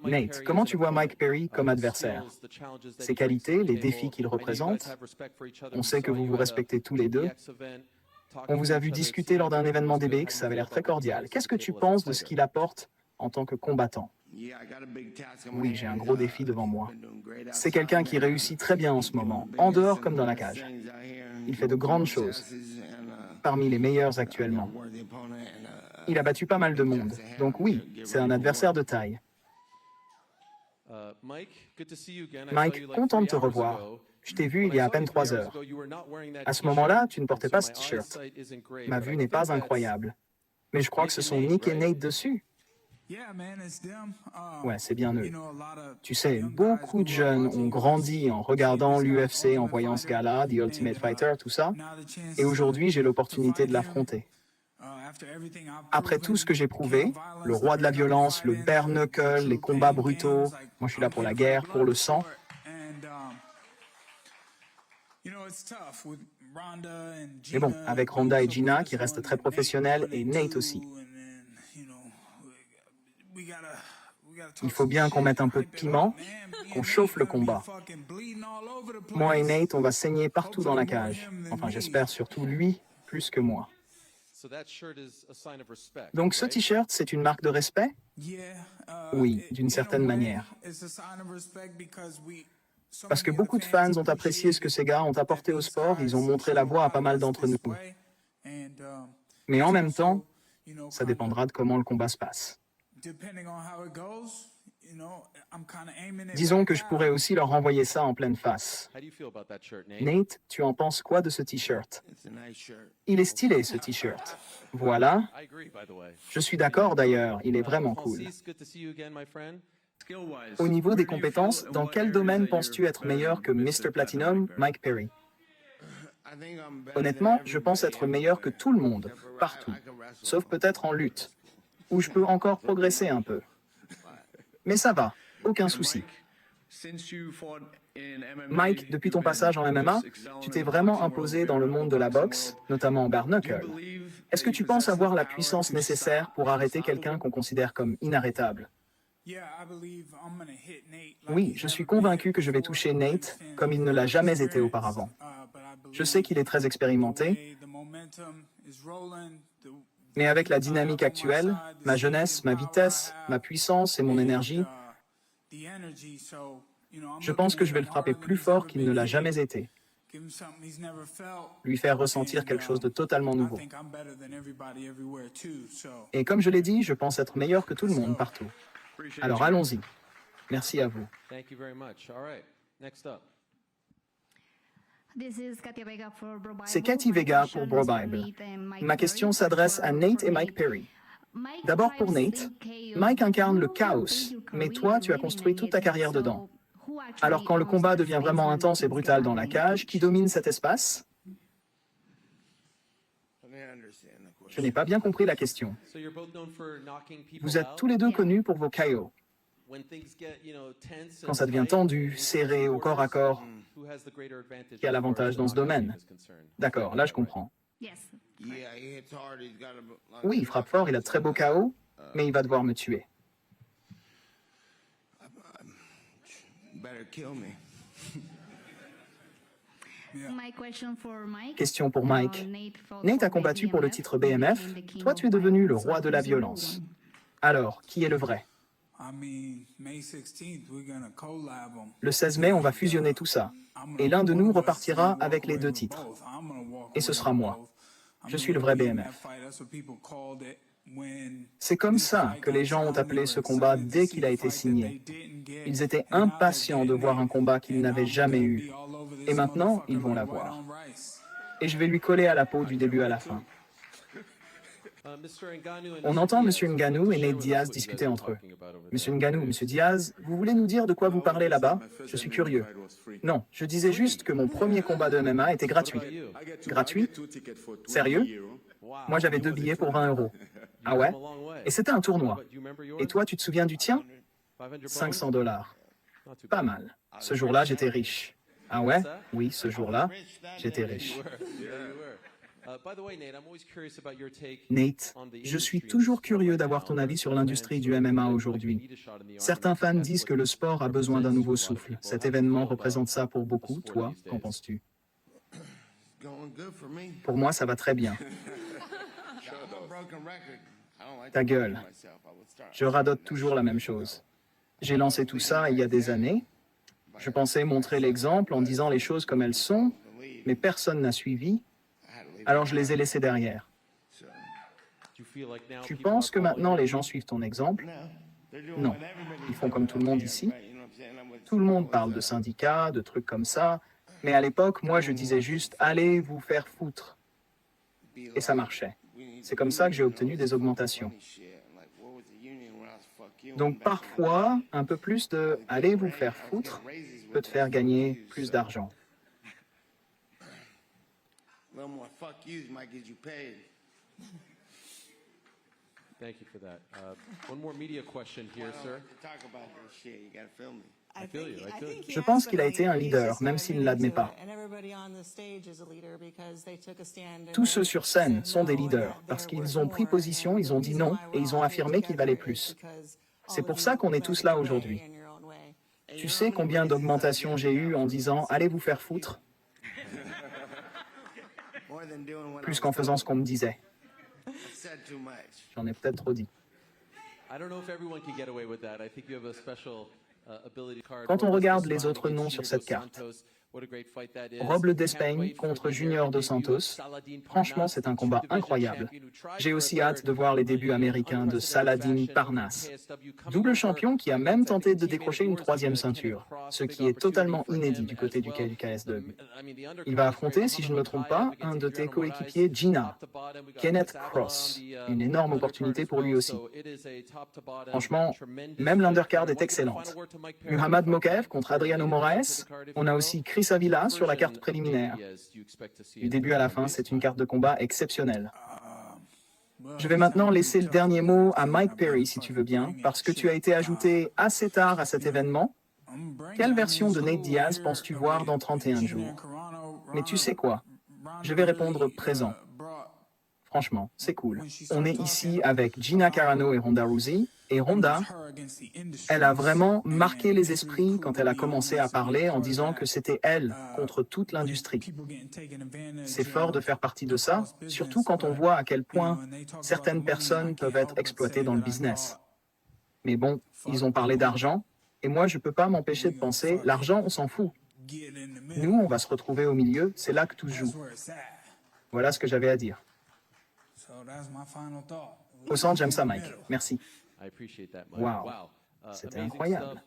Nate, comment tu vois Mike Perry comme adversaire? Ses qualités, les défis qu'il représente? On sait que vous vous respectez tous les deux. On vous a vu discuter lors d'un événement DBX, ça avait l'air très cordial. Qu'est-ce que tu penses de ce qu'il apporte en tant que combattant? Oui, j'ai un gros défi devant moi. C'est quelqu'un qui réussit très bien en ce moment, en dehors comme dans la cage. Il fait de grandes choses, parmi les meilleurs actuellement. Il a battu pas mal de monde, donc oui, c'est un adversaire de taille. Mike, content de te revoir. Je t'ai vu il y a à peine 3 heures. À ce moment-là, tu ne portais pas ce t-shirt. Ma vue n'est pas incroyable. Mais je crois que ce sont Nick et Nate dessus. Ouais, c'est bien eux. Tu sais, beaucoup de jeunes ont grandi en regardant l'UFC, en voyant ce gars-là, The Ultimate Fighter, tout ça. Et aujourd'hui, j'ai l'opportunité de l'affronter. Après tout ce que j'ai prouvé, le roi de la violence, le bare knuckle, les combats brutaux, moi je suis là pour la guerre, pour le sang. Mais bon, avec Ronda et Gina qui restent très professionnels et Nate aussi. Il faut bien qu'on mette un peu de piment, qu'on chauffe le combat. Moi et Nate, on va saigner partout dans la cage. Enfin, j'espère surtout lui, plus que moi. Donc ce t-shirt, c'est une marque de respect? Oui, d'une certaine manière. Parce que beaucoup de fans ont apprécié ce que ces gars ont apporté au sport, ils ont montré la voie à pas mal d'entre nous. Mais en même temps, ça dépendra de comment le combat se passe. Disons que je pourrais aussi leur renvoyer ça en pleine face. Nate, tu en penses quoi de ce t-shirt? Il est stylé, ce t-shirt. Voilà. Je suis d'accord d'ailleurs, il est vraiment cool. Au niveau des compétences, dans quel domaine penses-tu être meilleur que Mr. Platinum, Mike Perry? Honnêtement, je pense être meilleur que tout le monde, partout. Sauf peut-être en lutte, où je peux encore progresser un peu. Mais ça va, aucun souci. Mike, depuis ton passage en MMA, tu t'es vraiment imposé dans le monde de la boxe, notamment en bare knuckle. Est-ce que tu penses avoir la puissance nécessaire pour arrêter quelqu'un qu'on considère comme inarrêtable? Oui, je suis convaincu que je vais toucher Nate comme il ne l'a jamais été auparavant. Je sais qu'il est très expérimenté, mais avec la dynamique actuelle, ma jeunesse, ma vitesse, ma puissance et mon énergie, je pense que je vais le frapper plus fort qu'il ne l'a jamais été. Lui faire ressentir quelque chose de totalement nouveau. Et comme je l'ai dit, je pense être meilleur que tout le monde partout. Alors allons-y. Merci à vous. C'est Cathy Vega pour Bro Bible. Ma question s'adresse à Nate et Mike Perry. D'abord pour Nate, Mike incarne le chaos, mais toi, tu as construit toute ta carrière dedans. Alors quand le combat devient vraiment intense et brutal dans la cage, qui domine cet espace? Je n'ai pas bien compris la question. Vous êtes tous les deux connus pour vos KO. Quand ça devient tendu, serré, au corps à corps, qui a l'avantage dans ce domaine? D'accord, là je comprends. Oui, il frappe fort, il a de très beaux KO, mais il va devoir me tuer. Question pour Mike. Nate a combattu pour le titre BMF. Toi, tu es devenu le roi de la violence. Alors, qui est le vrai? Le 16 mai, on va fusionner tout ça. Et l'un de nous repartira avec les 2 titres. Et ce sera moi. Je suis le vrai BMF. C'est comme ça que les gens ont appelé ce combat dès qu'il a été signé. Ils étaient impatients de voir un combat qu'ils n'avaient jamais eu. Et maintenant, ils vont l'avoir. Et je vais lui coller à la peau du début à la fin. On entend M. Ngannou et Nate Diaz discuter entre eux. M. Ngannou, M. Diaz, vous voulez nous dire de quoi vous parlez là-bas? Je suis curieux. Non, je disais juste que mon premier combat de MMA était gratuit. Gratuit? Sérieux? Moi, j'avais 2 billets pour 20 €. Ah ouais? Et c'était un tournoi. Et toi, tu te souviens du tien? 500 $. Pas mal. Ce jour-là, j'étais riche. Ah ouais? Oui, ce jour-là, j'étais riche. Nate, je suis toujours curieux d'avoir ton avis sur l'industrie du MMA aujourd'hui. Certains fans disent que le sport a besoin d'un nouveau souffle. Cet événement représente ça pour beaucoup. Toi, qu'en penses-tu? Pour moi, ça va très bien. Ta gueule. Je radote toujours la même chose. J'ai lancé tout ça il y a des années. Je pensais montrer l'exemple en disant les choses comme elles sont, mais personne n'a suivi, alors je les ai laissées derrière. Tu penses que maintenant les gens suivent ton exemple? Non. Ils font comme tout le monde ici. Tout le monde parle de syndicats, de trucs comme ça, mais à l'époque, moi je disais juste « allez vous faire foutre ». Et ça marchait. C'est comme ça que j'ai obtenu des augmentations. Donc parfois, un peu plus de « allez vous faire foutre » peut te faire gagner plus d'argent. Thank you for that. One more media question here, sir. I feel you. Je pense qu'il a été un leader, même s'il ne l'admet pas. Tous ceux sur scène sont des leaders, parce qu'ils ont pris position, ils ont dit non, et ils ont affirmé qu'il valait plus. C'est pour ça qu'on est tous là aujourd'hui. Tu sais combien d'augmentations j'ai eues en disant « allez vous faire foutre » plus qu'en faisant ce qu'on me disait. J'en ai peut-être trop dit. Quand on regarde les autres noms sur cette carte, Rob Despain contre Junior Dos Santos, franchement c'est un combat incroyable. J'ai aussi hâte de voir les débuts américains de Saladin Parnasse, double champion qui a même tenté de décrocher une 3e ceinture, ce qui est totalement inédit du côté du KSW. Il va affronter, si je ne me trompe pas, un de tes coéquipiers, Gina, Kenneth Cross, une énorme opportunité pour lui aussi. Franchement, même l'undercard est excellente. Muhammad Mokaev contre Adriano Moraes, on a aussi Chris Avila sur la carte préliminaire. Du début à la fin, c'est une carte de combat exceptionnelle. Je vais maintenant laisser le dernier mot à Mike Perry, si tu veux bien, parce que tu as été ajouté assez tard à cet événement. Quelle version de Nate Diaz penses-tu voir dans 31 jours? Mais tu sais quoi? Je vais répondre présent. Franchement, c'est cool. On est ici avec Gina Carano et Ronda Rousey. Et Ronda, elle a vraiment marqué les esprits quand elle a commencé à parler en disant que c'était elle contre toute l'industrie. C'est fort de faire partie de ça, surtout quand on voit à quel point certaines personnes peuvent être exploitées dans le business. Mais bon, ils ont parlé d'argent, et moi je ne peux pas m'empêcher de penser, l'argent on s'en fout. Nous, on va se retrouver au milieu, c'est là que tout se joue. Voilà ce que j'avais à dire. Au centre, j'aime ça, Mike. Merci. Wow, c'était incroyable.